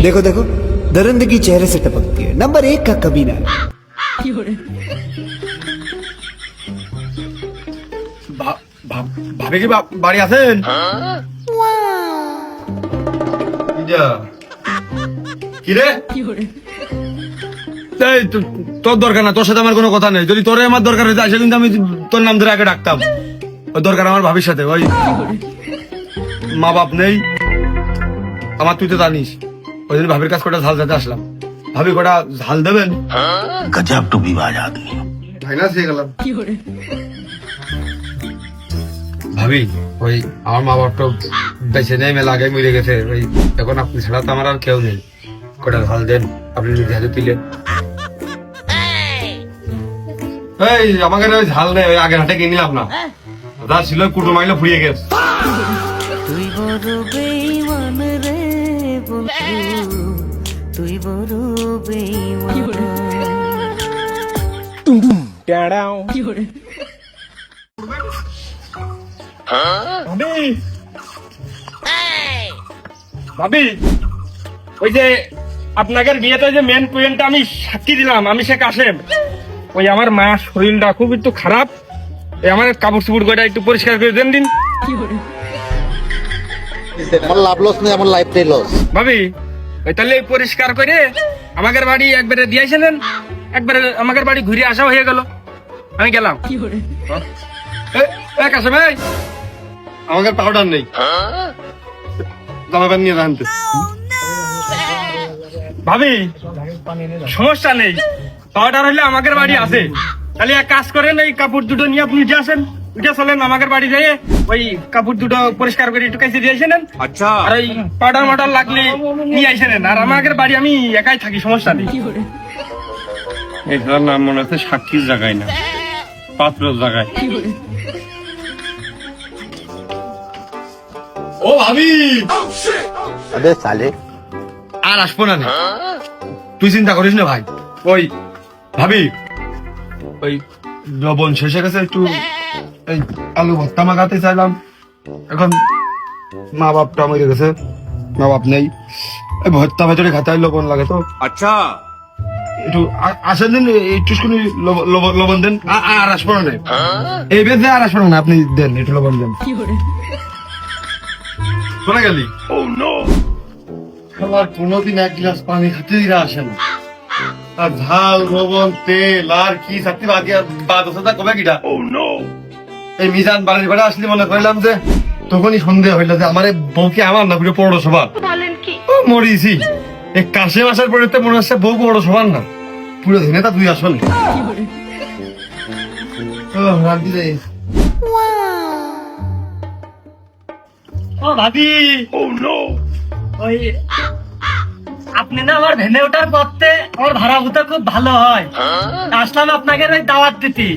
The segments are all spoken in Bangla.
देखो देखो दरिंदगी चेहरे से टपकती है। नंबर 1 का कमीना है। ভাবি কি বাড়ি আছেন? কিরে তোর দরকার না, তোর সাথে আমার কোনো কথা নেই। যদি তোর আমার দরকার হয়েছে আসে কিন্তু আমি তোর নাম ধরে আগে ডাকতাম। ওই দরকার আমার ভাবির সাথে, ওই মা বাপ নেই আমার, তুই তো জানিস। ওই জন্য ভাবির কাজ কটা ঝাল দিতে আসলাম। ভাবি কটা ঝাল দেবেন? गजब टू विवाद आदमी। ফাইনান্স হয়ে গেলাম। ভাবি ওই আমার মা বাপ তো বেঁচে নেই, মেলা আগে মরে গেছে। ওই এখন আপনি ছাড়া তো আমার আর কেউ নেই। কটা ঝাল দেন, আপনি নিজে হাতে তুলেন। এই আমাকে ওই ঝাল নেই, ওই আগের হাটে কিনে নিলাম না, যা ছিল কুটুম আইলে ফুরিয়ে গেছে। তুই বড় বেঈমান রে বন্ধু, তুই বড় বেঈমান। ভাবি ওই যে আপনাদের বিয়েতে যে মেন পয়েন্টটা আমি সাক্ষী দিলাম, আমি শেখ কাশেম। ওই আমার মা শরীরটা খুব একটু খারাপ, এই আমার কাপড় চুপড় করে একটু পরিষ্কার করে দেন দিন। আমার লাভ লস নেই, আমার লাইফটাই লস। ভাবি ওই তাহলে পরিষ্কার করে আমাদের বাড়ি একবারে দিয়েছিলেন, একবারে আমাদের বাড়ি ঘুরে আসা হয়ে গেল, আমি গেলাম। কাশেম ভাই আমাকে পাউডার নেই, জামা প্যান্ট নিয়ে জানতে। ভাবি সমস্যা নেই, পাউডার হলে আমাদের বাড়ি আছে। তাহলে এক কাজ করেন, এই কাপড় দুটো নিয়ে আপনি উঠে আসেন, উঠে চলেন আমাদের বাড়ি যাই, ওই কাপড় দুটো পরিষ্কার করে একটু কাছে দিয়ে আসেন। আচ্ছা, আর ওই পাউডার মাউডার লাগলে নিয়ে আসেন। আর আমাদের বাড়ি আমি একাই থাকি, সমস্যা নেই। এটার নাম মনে হচ্ছে সাক্ষীর জায়গায় না, পাত্রর জায়গায়। ও ভাবি अबे साले আর আসবো না রে। তুই চিন্তা করিস না ভাই। ওই ভাবি ওই লবণ শেষে গেছে, একটু এই আলু ভর্তা মাখাতে চাইলাম। এখন মা বাপটা মরে গেছে, মা বাপ নেই, এই ভর্তা ভেতরে খাতে লবণ লাগে তো। আচ্ছা একটু আসেন দিন, একটু লবণ দেন। আর আসবো না রে, এই বেদে আর আসবো না, আপনি দেন একটু লবণ দেন। শোনা গেলি আমার কোনোদিন এক গ্লাস পানি খাতে দিরা আসে না। আর ঝাল লবণ তেল আর কি সাথে বাদ আছে তা কবে কিটা। এই মিজান বাড়ির ঘরে আসলে মনে করলাম যে তখনই সন্দেহ হইল যে আমার বউকে আমার না পুরো পৌরসভা মরিছি। এই কাশেম আসার পরে তো মনে হচ্ছে বউ পৌরসভার না, পুরো দিনে তা তুই আসল। ও ভাবি ওই আপনি না আমার ভেনে ওঠার পথে আমার ভাড়া ভূতা খুব ভালো হয়, আসলাম আপনাকে ওই দাওয়াত দিতি।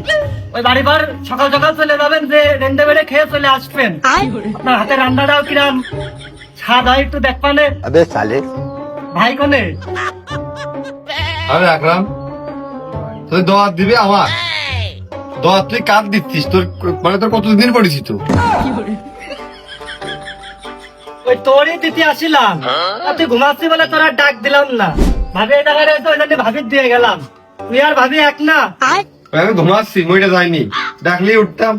ওই বাড়িবার সকাল সকাল চলে যাবেন, যে রেন্ডে বেড়ে খেয়ে চলে আসবেন। আপনার হাতে রান্নাটাও কিরাম স্বাদ হয় একটু দেখবানে। अबे साले ভাই কোনে? আরে আকরাম তুই দোয়াত দিবি আমার দোয়াত, তুই কাঁদ দিচ্ছিস। তোর মানে তোর কতদিন পড়েছি তো। ওই তোরই দিতে আসিলাম, তুই ঘুমাচ্ছি বলে তোরা ডাক দিলাম না। ভাবি এটা করে তো ওই জন্য ভাবি দিয়ে গেলাম। তুই আর ভাবি এক না? আমি ঘুমাচ্ছি, মইটা যাইনি, ডাকলে উঠতাম।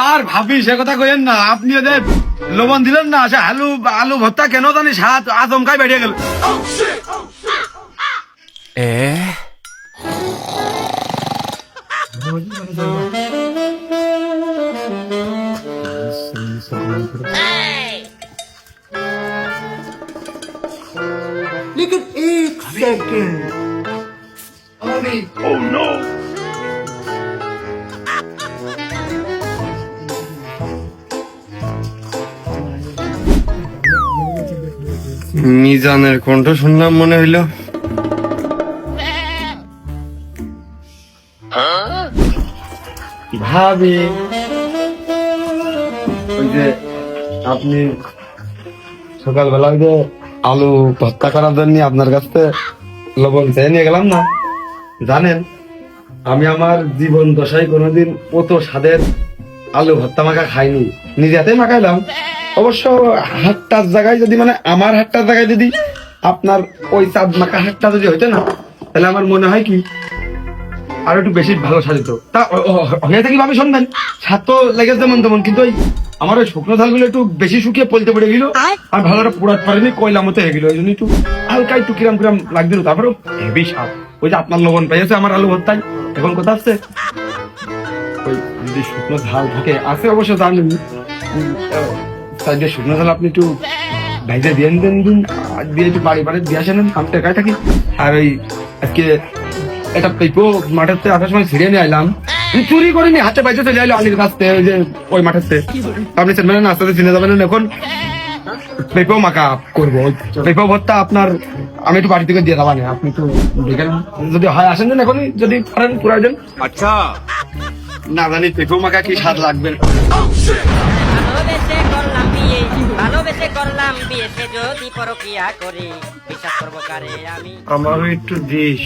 আর ভাবি সে কথা কইেন না, আপনি ওদের লবণ দিলেন না, আচ্ছা আলু আলু ভর্তা কেন জানি স্বাদ আচমকাই বেরিয়ে গেল। लेकिन एक सेकंड মিজানের কণ্ঠ শুনলাম, মনে হইল ভাবি ওই যে আপনি সকালবেলা ওই যে আলু ভর্তা করার জন্য আপনার কাছে লবণ চেয়ে নিয়ে গেলাম না। জানেন আমি আমার জীবন দশায় কোনোদিন অত স্বাদের আলু ভর্তা মাখা খাইনি, নিজে হাতে মাখাইলাম। অবশ্য হাতটার জায়গায় যদি মানে আমার হাতটার জায়গায় যদি আপনার ওই চাঁদ মাখা হাতটা যদি হইতো না, তাহলে আমার মনে হয় কি আরো একটু বেশি ভালো সাজিত। তা হয়ে থাকি ভাবে শুনবেন, স্বাদ তো লেগেছে তেমন তেমন, কিন্তু ওই আমার ওই শুকনো ঝালগুলো একটু বেশি শুকিয়ে পলতে পড়ে গেল, আর ভালো একটা পুরাত পারেনি, কয়লা মতো হয়ে গেল। ওই জন্য একটু হালকা একটু কিরাম কিরাম লাগছিল। তারপরে হেভি স্বাদ। ওই যে আপনার লবণ পেয়েছে আমার আলু ভর্তায়, এখন কথা আসছে ওই যদি শুকনো ঝাল থাকে আছে অবশ্য জানেন, শুকনো ঝাল আপনি একটু ভাইজে দিয়ে দিন, দিয়ে একটু বাড়ি বাড়ি দিয়ে আসেন, আমি টেকায় থাকি। আর ওই আজকে একটা পেঁপো মাঠের থেকে আসার সময় ছিঁড়ে নিয়ে আইলাম, চুরি করিনি, হাতে পাইতে চলে আইলো আলির কাছ থেকে, ওই যে ওই মাঠের থেকে। আপনি চেনবেন না, আস্তে আস্তে চিনে যাবেন। এখন পেঁপো মাখা করবো, পেঁপো ভর্তা আপনার আমি একটু বাড়ি থেকে দিয়ে দেওয়া নেই, আপনি একটু দেখেন যদি হয় আসেন দেন, এখনই যদি পারেন পুরাই দেন। আচ্ছা, না জানি পেঁপো মাখা কি স্বাদ লাগবে। ভালোবেসে করলাম বিয়ে, ভালোবেসে করলাম বিয়ে, সে যদি পরকিয়া করে বিশ্বাস করবো কারে আমি। আমারও একটু দিস।